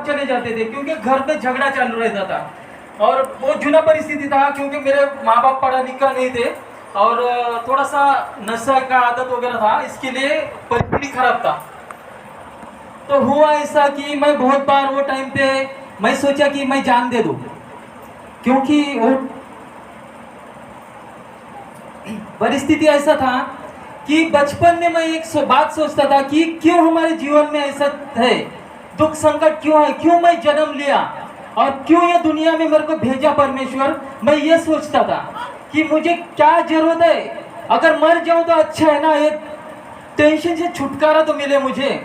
भाग चले जाते थे क्योंकि घर में झगड़ा चालू रहता था। और वो जुना परिस्थिति था क्योंकि मेरे माँ बाप पढ़ा लिखा नहीं थे और थोड़ा सा नशा का आदत वगैरह था, इसके लिए परिस्थिति खराब था। तो हुआ ऐसा कि मैं बहुत बार वो टाइम पे मैं सोचा कि मैं जान दे दूं, क्योंकि वो परिस्थिति ऐसा था कि बचपन में मैं एक बात सोचता था कि क्यों हमारे जीवन में ऐसा है, दुख संकट क्यों है, क्यों मैं जन्म लिया और क्यों ये दुनिया में मेरे को भेजा परमेश्वर। मैं ये सोचता था कि मुझे क्या जरूरत है, अगर मर जाऊं तो अच्छा है ना, ये टेंशन से छुटकारा तो मिले मुझे।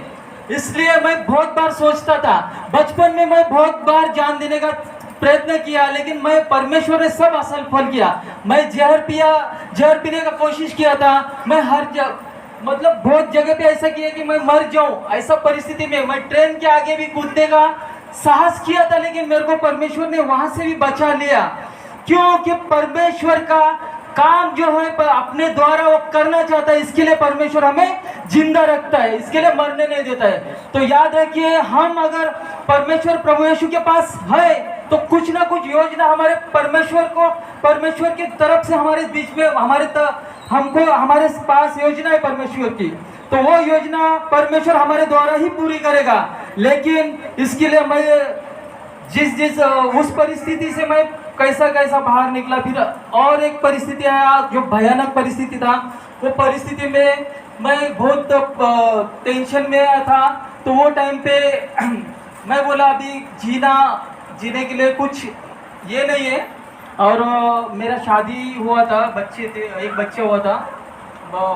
इसलिए मैं बहुत बार सोचता था, बचपन में मैं बहुत बार जान देने का प्रयत्न किया, लेकिन मैं परमेश्वर ने सब असल फल किया। मैं जहर पिया, जहर पीने का कोशिश किया था, मैं हर मतलब बहुत जगह पे ऐसा किया कि मैं मर जाऊं, ऐसा परिस्थिति में मैं ट्रेन के आगे भी कूदने का साहस किया था, लेकिन मेरे को परमेश्वर ने वहां से भी बचा लिया। क्योंकि परमेश्वर का काम जो है अपने द्वारा वो करना चाहता है, इसके लिए परमेश्वर हमें जिंदा रखता है, इसके लिए मरने नहीं देता है। तो याद रखिए, हम अगर परमेश्वर प्रभु यीशु के पास है तो कुछ ना कुछ योजना हमारे परमेश्वर की तरफ से हमारे बीच में हमको हमारे पास योजना है परमेश्वर की, तो वो योजना परमेश्वर हमारे द्वारा ही पूरी करेगा। लेकिन इसके लिए मैं जिस उस परिस्थिति से मैं कैसा कैसा बाहर निकला। फिर और एक परिस्थिति आया जो भयानक परिस्थिति था, वो परिस्थिति में मैं बहुत टेंशन में आया था। तो वो टाइम पे मैं बोला अभी जीने के लिए कुछ ये नहीं है। और मेरा शादी हुआ था, बच्चे थे, एक बच्चा हुआ था,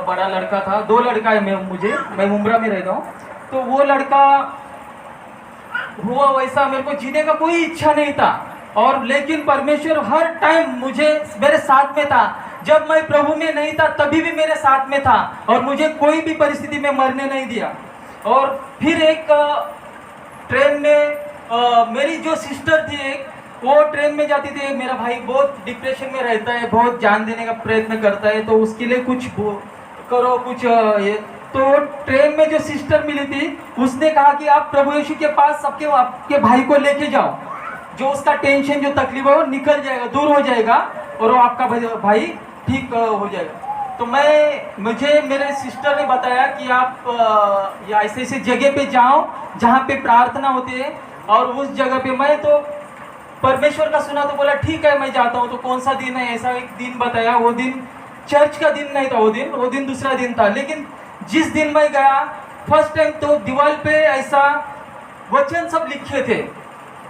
बड़ा लड़का था, 2 लड़का है मैं मुंब्रा में रहता हूँ। तो वो लड़का हुआ, वैसा मेरे को जीने का कोई इच्छा नहीं था। और लेकिन परमेश्वर हर टाइम मेरे साथ में था, जब मैं प्रभु में नहीं था तभी भी मेरे साथ में था और मुझे कोई भी परिस्थिति में मरने नहीं दिया। और फिर एक ट्रेन में मेरी जो सिस्टर थी एक, वो ट्रेन में जाती थी। मेरा भाई बहुत डिप्रेशन में रहता है, बहुत जान देने का प्रयत्न करता है, तो उसके लिए कुछ करो कुछ ये। तो ट्रेन में जो सिस्टर मिली थी, उसने कहा कि आप प्रभु यीशु के पास आपके भाई को लेके जाओ, जो उसका टेंशन जो तकलीफ है वो निकल जाएगा, दूर हो जाएगा और वो आपका भाई ठीक हो जाएगा। तो मुझे मेरे सिस्टर ने बताया कि आप ऐसे ऐसे जगह पे जाओ जहाँ पे प्रार्थना होती है। और उस जगह पे मैं तो परमेश्वर का सुना तो बोला ठीक है मैं जाता हूँ। तो कौन सा दिन है, ऐसा एक दिन बताया। वो दिन चर्च का दिन नहीं था, वो दिन दूसरा दिन था। लेकिन जिस दिन मैं गया फर्स्ट टाइम, तो दीवार पे ऐसा वचन सब लिखे थे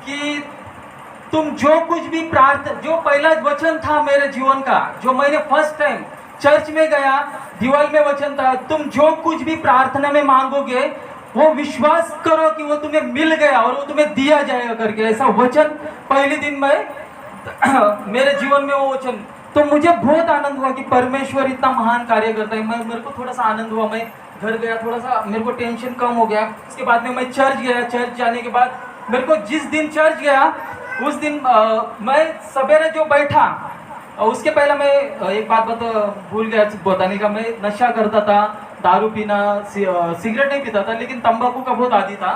कि तुम जो कुछ भी जो पहला वचन था मेरे जीवन का, जो मैंने फर्स्ट टाइम चर्च में गया, दीवार में वचन था, तुम जो कुछ भी प्रार्थना में मांगोगे वो विश्वास करो कि वो तुम्हें मिल गया और वो तुम्हें दिया जाएगा करके। ऐसा वचन पहले दिन में मेरे जीवन में वो वचन। तो मुझे बहुत आनंद हुआ कि परमेश्वर इतना महान कार्य करता है। मेरे को थोड़ा सा आनंद हुआ, मैं घर गया, थोड़ा सा मेरे को टेंशन कम हो गया। उसके बाद में मैं चर्च गया। चर्च जाने के बाद मेरे को जिस दिन चर्च गया उस दिन मैं सवेरे जो बैठा, उसके पहले मैं एक बात भूल गया बताने का। मैं नशा करता था, दारू पीना, सिगरेट नहीं पीता था, लेकिन तंबाकू का बहुत आदी था,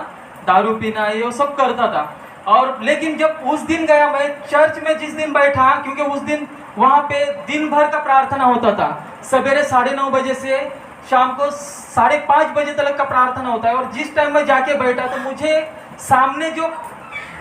दारू पीना ये सब करता था। और लेकिन जब उस दिन गया मैं चर्च में, जिस दिन बैठा, क्योंकि उस दिन वहाँ पे दिन भर का प्रार्थना होता था, सवेरे 9:30 बजे से शाम को 5:30 बजे तक का प्रार्थना होता है। और जिस टाइम मैं जाके बैठा तो मुझे सामने जो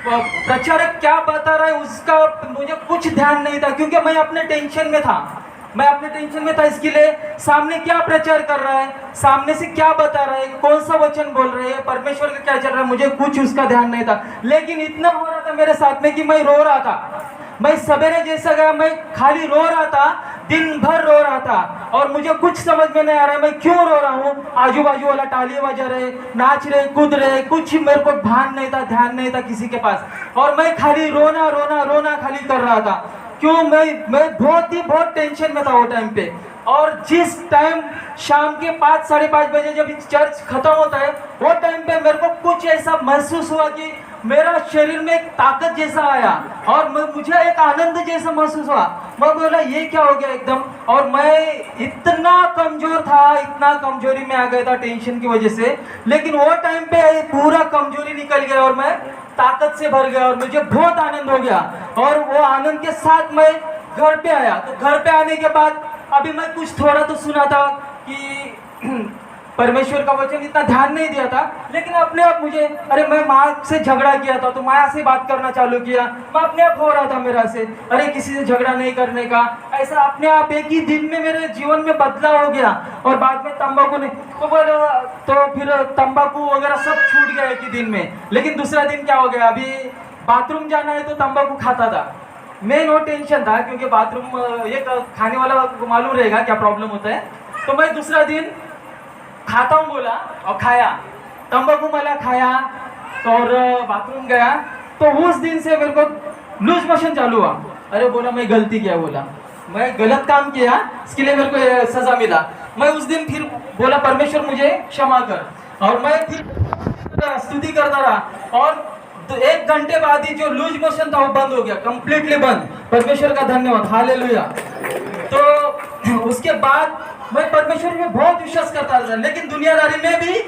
प्रचारक क्या बता रहा है उसका मुझे कुछ ध्यान नहीं था, क्योंकि मैं अपने टेंशन में था। इसके लिए सामने क्या प्रचार कर रहा है, सामने से क्या बता रहा है, कौन सा वचन बोल रहे हैं, परमेश्वर का क्या चल रहा है, मुझे कुछ उसका ध्यान नहीं था। लेकिन इतना हो रहा था मेरे साथ में कि मैं रो रहा था। मैं सवेरे जैसा गया, मैं खाली रो रहा था, दिन भर रो रहा था। और मुझे कुछ समझ में नहीं आ रहा है मैं क्यों रो रहा हूँ। आजू बाजू वाला तालियां बजा रहे, नाच रहे, कूद रहे, कुछ मेरे को भान नहीं था, ध्यान नहीं था किसी के पास। और मैं खाली रोना खाली कर रहा था। क्यों, मैं बहुत टेंशन में था वो टाइम पे। और जिस टाइम शाम के 5 साढ़े 5 बजे जब चर्च खत्म होता है, वो टाइम पे मेरे को कुछ ऐसा महसूस हुआ कि मेरा शरीर में एक ताकत जैसा आया और मुझे एक आनंद जैसा महसूस हुआ। मैं बोला ये क्या हो गया एकदम। और मैं इतना कमजोर था, इतना कमजोरी में आ गया था टेंशन की वजह से। लेकिन वो टाइम पे पूरा कमजोरी निकल गया और मैं ताकत से भर गया और मुझे बहुत आनंद हो गया। और वो आनंद के साथ मैं घर पे आया। तो घर पे आने के बाद अभी मैं कुछ थोड़ा तो सुना था कि परमेश्वर का वचन, इतना ध्यान नहीं दिया था, लेकिन अपने आप मुझे, अरे मैं माँ से झगड़ा किया था तो माँ से बात करना चालू किया। मैं अपने आप हो रहा था मेरा से, अरे किसी से झगड़ा नहीं करने का, ऐसा अपने आप एक ही दिन में मेरे जीवन में बदलाव हो गया। और बाद में तंबाकू ने तो फिर तंबाकू वगैरह सब छूट गया एक ही दिन में। लेकिन दूसरा दिन क्या हो गया, अभी बाथरूम जाना है तो तंबाकू खाता था। मैं नो टेंशन था क्योंकि बाथरूम ये खाने वाला को मालूम रहेगा क्या प्रॉब्लम होता है। तो मैं दूसरा दिन खाता हूँ बोला और खाया, तंबाकू वाला खाया और बाथरूम गया। तो उस दिन से मेरे को लूज मोशन चालू हुआ। अरे बोला मैं गलती किया, बोला मैं गलत काम किया, इसके लिए मेरे को ये सजा मिला। मैं उस दिन फिर बोला परमेश्वर मुझे क्षमा कर, और मैं फिर स्तुति करता रहा। और तो 1 घंटे बाद ही जो लूज मोशन था वो बंद हो गया, कंप्लीटली बंद। परमेश्वर का धन्यवाद, हालेलुया। तो उसके बाद मैं परमेश्वर में बहुत विश्वास करता था, लेकिन दुनियादारी में भी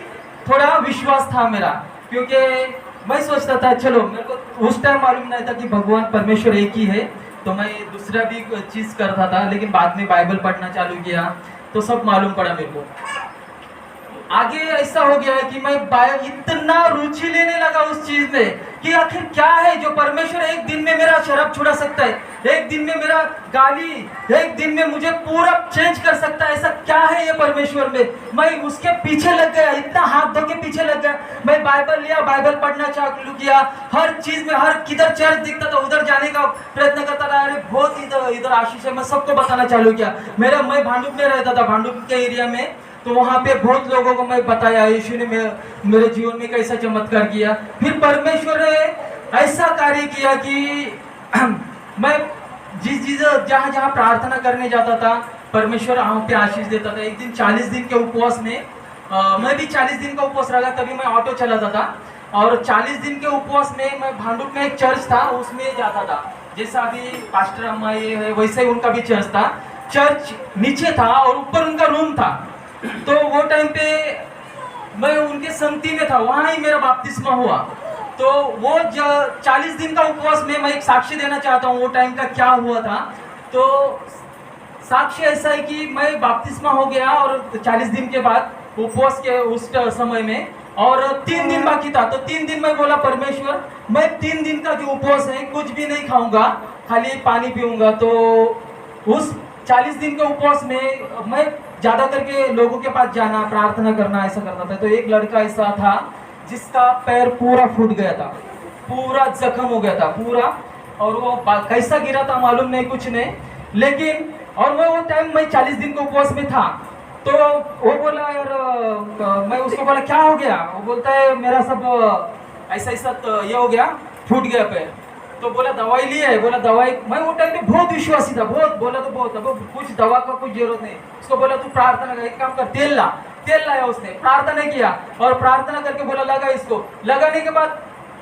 थोड़ा विश्वास था मेरा, क्योंकि मैं सोचता था चलो, मेरे को उस टाइम मालूम नहीं था कि भगवान परमेश्वर एक ही है, तो मैं दूसरा भी चीज़ करता था। लेकिन बाद में बाइबल पढ़ना चालू किया तो सब मालूम पड़ा मेरे को। आगे ऐसा हो गया कि मैं इतना रुचि लेने लगा उस चीज में कि आखिर क्या है जो परमेश्वर एक दिन में मेरा शराब छुड़ा सकता है, एक दिन में मेरा गाली, एक दिन में मुझे पूरा चेंज कर सकता है। ऐसा क्या है ये परमेश्वर में। मैं उसके पीछे लग गया, इतना हाथ धो के पीछे लग गया। मैं बाइबल लिया, बाइबल पढ़ना चालू किया, हर चीज में, हर किधर चर्च दिखता था उधर जाने का प्रयत्न करता था। अरे बहुत इधर आशीष है, मैं सबको बताना चालू किया। मैं भांडुप में रहता था, भांडुप के एरिया में, तो वहाँ पे बहुत लोगों को मैं बताया यीशु ने मेरे जीवन में कैसा चमत्कार किया। फिर परमेश्वर ने ऐसा कार्य किया कि मैं जिस जहाँ जहाँ प्रार्थना करने जाता था, परमेश्वर वहाँ पे आशीष देता था। एक दिन 40 दिन के उपवास में मैं भी 40 दिन का उपवास रहा, तभी मैं ऑटो चलाता था। और 40 दिन के उपवास में मैं भांडुप में एक चर्च था उसमें जाता था, जैसा अभी पास्टर अम्मा ये है वैसे ही उनका भी चर्च था। चर्च नीचे था और ऊपर उनका रूम था। तो वो टाइम पे मैं उनके संगति में था, वहाँ ही मेरा बपतिस्मा हुआ। तो वो 40 दिन का उपवास में मैं एक साक्ष्य देना चाहता हूँ वो टाइम का क्या हुआ था। तो साक्ष्य ऐसा है कि मैं बपतिस्मा हो गया और 40 दिन के बाद उपवास के उस समय में, और 3 दिन बाकी था। तो 3 दिन मैं बोला परमेश्वर मैं 3 दिन का जो उपवास है कुछ भी नहीं खाऊंगा, खाली पानी पीऊंगा। तो उस 40 दिन के उपवास में मैं ज़्यादा करके लोगों के पास जाना, प्रार्थना करना, ऐसा करता था। तो एक लड़का ऐसा था जिसका पैर पूरा फूट गया था, पूरा जख्म हो गया था पूरा, और वो कैसा गिरा था मालूम नहीं, कुछ नहीं। लेकिन और वो टाइम मैं 40 दिन के उपवास में था। तो वो बोला यार, मैं उसको बोला क्या हो गया, वो बोलता है मेरा सब ऐसा ये हो गया, फूट गया पैर। तो बोला दवाई ली है, बोला दवाई, मैं वो टाइम पे बहुत विश्वासी था, बहुत बोला तो बहुत, अब कुछ दवा का कुछ जरूरत नहीं। उसको बोला तू प्रार्थना कर, एक काम कर तेल ला, तेल लाया उसने, प्रार्थना किया और प्रार्थना करके बोला लगा इसको। लगाने के बाद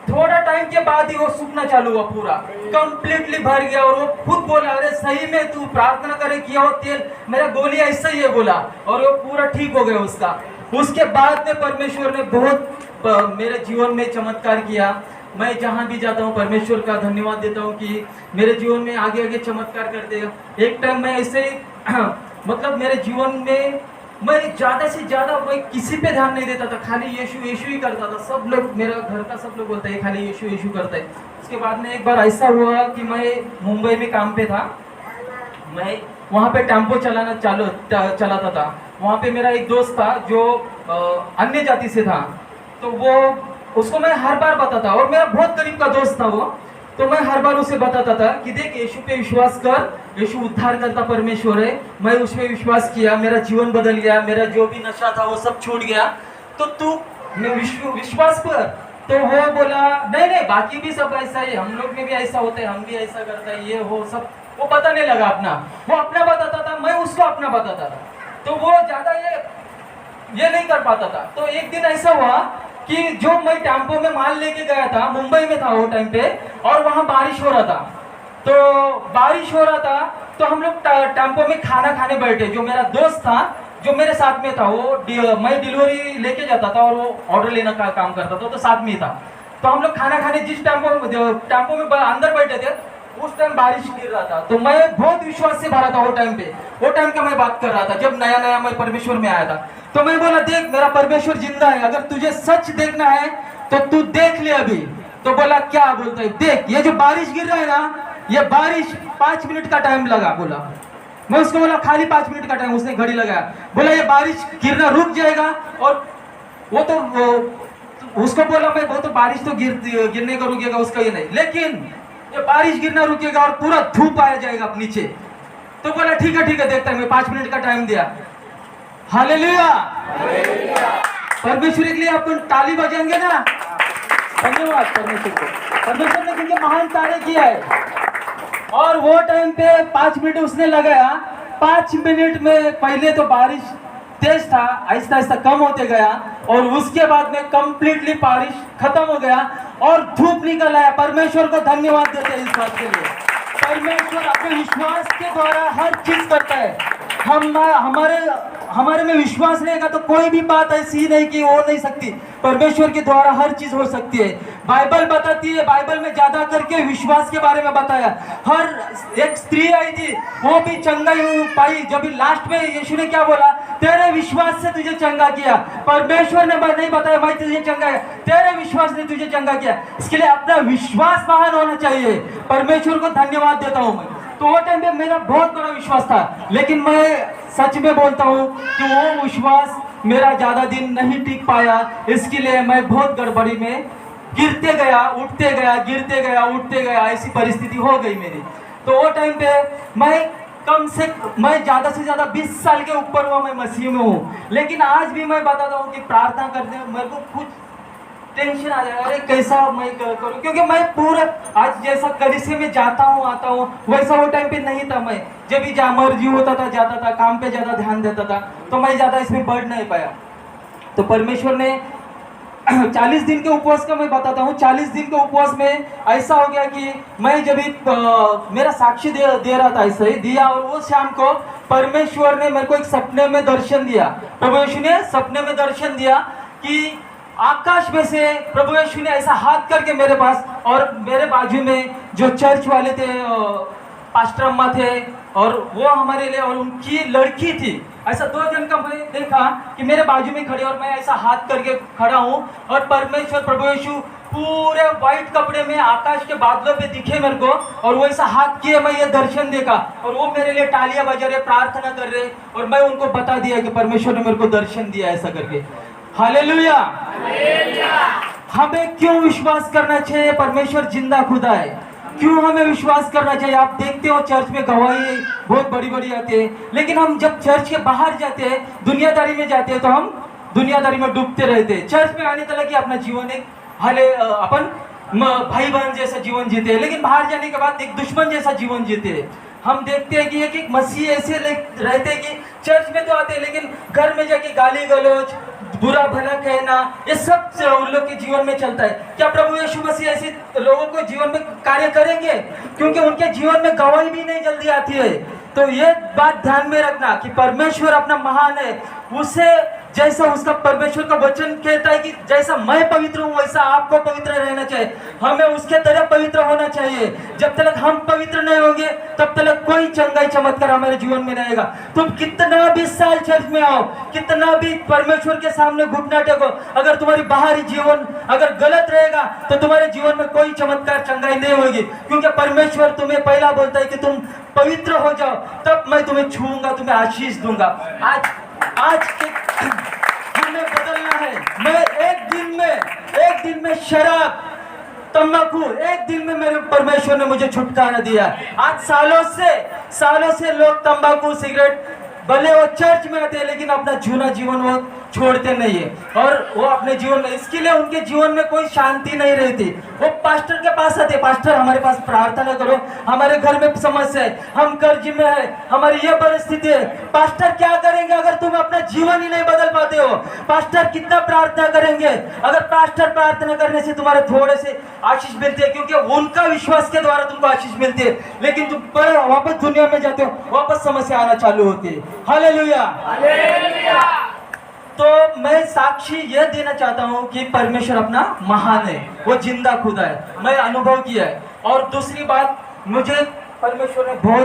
थोड़ा टाइम के बाद ही वो सूखना चालू हुआ, पूरा कंप्लीटली भर गया। और वो खुद बोला अरे सही में तू प्रार्थना करे किया हो तेल, मेरा गोली ऐसा ही है बोला, और वो पूरा ठीक हो गया उसका। उसके बाद में परमेश्वर ने बहुत मेरे जीवन में चमत्कार किया। मैं जहाँ भी जाता हूँ परमेश्वर का धन्यवाद देता हूँ कि मेरे जीवन में आगे आगे चमत्कार करते हैं। एक टाइम मैं ऐसे मतलब मेरे जीवन में मैं ज़्यादा से ज़्यादा मैं किसी पे ध्यान नहीं देता था, खाली यीशु यीशु ही करता था। सब लोग, मेरा घर का सब लोग बोलते हैं खाली यीशु यीशु करता है। उसके बाद में एक बार ऐसा हुआ कि मैं मुंबई में काम पे था, मैं वहाँ पे टेम्पो चलाता था। वहाँ पे मेरा एक दोस्त था जो अन्य जाति से था, तो वो उसको मैं हर बार बताता, और मेरा बहुत करीब का दोस्त था वो, तो मैं हर बार उसे बताता था कि देख यीशु पे विश्वास कर, यीशु उद्धार करता परमेश्वर है। मैं उस पर विश्वास किया, मेरा जीवन बदल गया, मेरा जो भी नशा था वो सब छूट गया, तो तू विश्वास कर। तो वो बोला नहीं बाकी भी सब ऐसा ही, हम लोग में भी ऐसा होता है, हम भी ऐसा करते हैं, ये हो सब। वो बताने लगा अपना, वो अपना बताता था, मैं उसको अपना बताता था। तो वो ज़्यादा ये नहीं कर पाता था। तो एक दिन ऐसा हुआ कि जो मैं टेम्पो में माल लेके गया था, मुंबई में था वो टाइम पे, और वहाँ बारिश हो रहा था। तो बारिश हो रहा था तो हम लोग टेम्पो में खाना खाने बैठे। जो मेरा दोस्त था जो मेरे साथ में था, वो मैं डिलीवरी लेके जाता था और वो ऑर्डर लेने का काम करता था, तो साथ में ही था। तो हम लोग खाना खाने जिस टेम्पो में अंदर बैठे थे, उस टाइम बारिश गिर रहा था। तो मैं बहुत विश्वास से भरा था वो टाइम पे, वो टाइम का मैं बात कर रहा था जब नया नया मैं परमेश्वर में आया था। तो मैं बोला, देख मेरा परमेश्वर जिंदा है, अगर तुझे सच देखना है तो तू देख ले अभी। तो बोला, क्या बोलता है? देख ये जो बारिश गिर रहा है ना, ये बारिश 5 मिनट का टाइम लगा। बोला, मैं उसको बोला खाली 5 मिनट का टाइम, उसने घड़ी लगाया। बोला ये बारिश गिरना रुक जाएगा। और उसको बोला मैं, वो तो बारिश तो गिरने का रुकेगा, उसका ये नहीं, लेकिन ये बारिश गिरना रुकेगा और पूरा धूप आया जाएगा नीचे। तो बोला ठीक है देखता है। मैं 5 मिनट का टाइम दिया। हालेलुया, परमेश्वर के लिए अपन ताली बजाएंगे ना। धन्यवाद परमेश्वर को, परमेश्वर ने क्योंकि महान कार्य किया है। और वो टाइम पे 5 मिनट उसने लगाया। 5 मिनट में पहले तो बारिश तेज था, आहिस्ता आहिस्ता कम होते गया, और उसके बाद में कंप्लीटली बारिश खत्म हो गया और धूप निकल आया। परमेश्वर को धन्यवाद देते हैं इस बात के लिए। परमेश्वर अपने विश्वास के द्वारा हर चीज करता है। हमारे में विश्वास रहेगा तो कोई भी बात ऐसी नहीं कि हो नहीं सकती। परमेश्वर के द्वारा हर चीज हो सकती है। बाइबल बताती है, बाइबल में ज्यादा करके विश्वास के बारे में बताया। हर एक स्त्री आई थी, वो भी चंगाई पाई। जब लास्ट में यीशु ने क्या बोला? तेरे विश्वास से तुझे चंगा किया। परमेश्वर ने नहीं बताया मैं तुझे चंगा किया, तेरे विश्वास ने तुझे चंगा किया। इसके लिए अपना विश्वास महान होना चाहिए। परमेश्वर को धन्यवाद देता हूँ मैं। तो वो टाइम पे मेरा बहुत बड़ा विश्वास था, लेकिन मैं सच में बोलता हूँ कि वो विश्वास मेरा ज्यादा दिन नहीं टिक पाया। इसके लिए मैं बहुत गड़बड़ी में गिरते गया, उठते गया, गिरते गया, उठते गया, ऐसी परिस्थिति हो गई मेरी। तो वो टाइम पे मैं ज्यादा से ज्यादा 20 साल के ऊपर हुआ मैं मसीह में हूँ। लेकिन आज भी मैं बताता हूँ कि प्रार्थना करते हैं मेरे को कुछ टेंशन आ जाएगा, अरे कैसा मैं करूं, क्योंकि मैं पूरा आज जैसा कलिसिया में जाता हूँ आता हूँ वैसा वो टाइम पे नहीं था। मैं जब भी मर्जी होता था जाता था, काम पे ज्यादा ध्यान देता था, तो मैं ज्यादा इसमें बढ़ नहीं पाया। तो परमेश्वर ने 40 दिन के उपवास का मैं बताता हूँ। 40 दिन के उपवास में ऐसा हो गया कि मैं जब भी मेरा साक्षी दे रहा था, ऐसा ही दिया, और वो शाम को परमेश्वर ने मेरे को एक सपने में दर्शन दिया। प्रभु यीशु ने सपने में दर्शन दिया कि आकाश में से प्रभु यीशु ने ऐसा हाथ करके मेरे पास, और मेरे बाजू में जो चर्च वाले थे, पास्टर अम्मा थे, और वो हमारे लिए, और उनकी लड़की थी। ऐसा 2 जन का मैं देखा कि मेरे बाजू में खड़े, और मैं ऐसा हाथ करके खड़ा हूँ, और परमेश्वर प्रभु यीशु पूरे व्हाइट कपड़े में आकाश के बादलों पे दिखे मेरे को, और वो ऐसा हाथ किए, मैं ये दर्शन देखा, और वो मेरे लिए तालियां बजा रहे, प्रार्थना कर रहे, और मैं उनको बता दिया कि परमेश्वर ने मेरे को दर्शन दिया ऐसा करके। हालेलुया। हमें क्यों विश्वास करना चाहिए? परमेश्वर जिंदा खुदा है। क्यों हमें विश्वास करना चाहिए? आप देखते हो चर्च में गवाही बहुत बड़ी बड़ी आती है, लेकिन हम जब चर्च के बाहर जाते हैं, दुनियादारी में जाते हैं, तो हम दुनियादारी में डूबते रहते हैं। चर्च में आने तक अपना जीवन एक अपन भाई बहन जैसा जीवन जीते हैं, लेकिन बाहर जाने के बाद एक दुश्मन जैसा जीवन जीते हैं। हम देखते हैं कि एक मसीह ऐसे रहते हैं कि चर्च में तो आते हैं, लेकिन घर में जाके गाली गलौज, बुरा भला कहना, ये सब उन लोग के जीवन में चलता है। क्या प्रभु यीशु मसीह ऐसे लोगों को जीवन में कार्य करेंगे? क्योंकि उनके जीवन में गवाही भी नहीं जल्दी आती है। तो ये बात ध्यान में रखना कि परमेश्वर अपना महान है। उसे जैसा उसका परमेश्वर का वचन कहता है कि जैसा मैं पवित्र हूँ वैसा आपको पवित्र रहना चाहिए। हमें उसके तरह पवित्र होना चाहिए। जब तक हम पवित्र नहीं होंगे तब तक कोई चंगाई चमत्कार हमारे जीवन में नहीं आएगा। तुम कितना भी साल चर्च में आओ, कितना भी परमेश्वर के सामने घुटना टेको, अगर तुम्हारी बाहरी जीवन अगर गलत रहेगा तो तुम्हारे जीवन में कोई चमत्कार चंगाई नहीं होगी। क्योंकि परमेश्वर तुम्हें पहला बोलता है कि तुम पवित्र हो जाओ, तब मैं तुम्हें छूऊंगा, तुम्हें आशीष दूंगा। आज हमें बदलना है। मैं एक दिन में शराब, तंबाकू, एक दिन में मेरे परमेश्वर ने मुझे छुटकारा दिया। आज सालों से लोग तंबाकू सिगरेट, भले वो चर्च में आते हैं लेकिन अपना जूना जीवन वो छोड़ते नहीं है, और वो अपने जीवन में, इसके लिए उनके जीवन में कोई शांति नहीं रहती। वो पास्टर के पास आते, पास्टर हमारे पास प्रार्थना करो, हमारे घर में समस्या है, हम कर्ज में है, हमारी ये परिस्थिति है। पास्टर क्या करेंगे अगर तुम अपना जीवन ही नहीं बदल पाते हो? पास्टर कितना प्रार्थना करेंगे? अगर पास्टर प्रार्थना करने से तुम्हारे थोड़े से आशीष मिलते हैं, क्योंकि उनका विश्वास के द्वारा तुमको आशीष मिलती है, लेकिन तुम वापस दुनिया में जाते हो, वापस समस्या आना चालू होती है। हालेलुया। तो मैं साक्षी यह देना चाहता हूँ कि परमेश्वर अपना महान है, वो जिंदा खुदा है, मैं अनुभव किया है। और दूसरी बात, मुझे परमेश्वर ने बहुत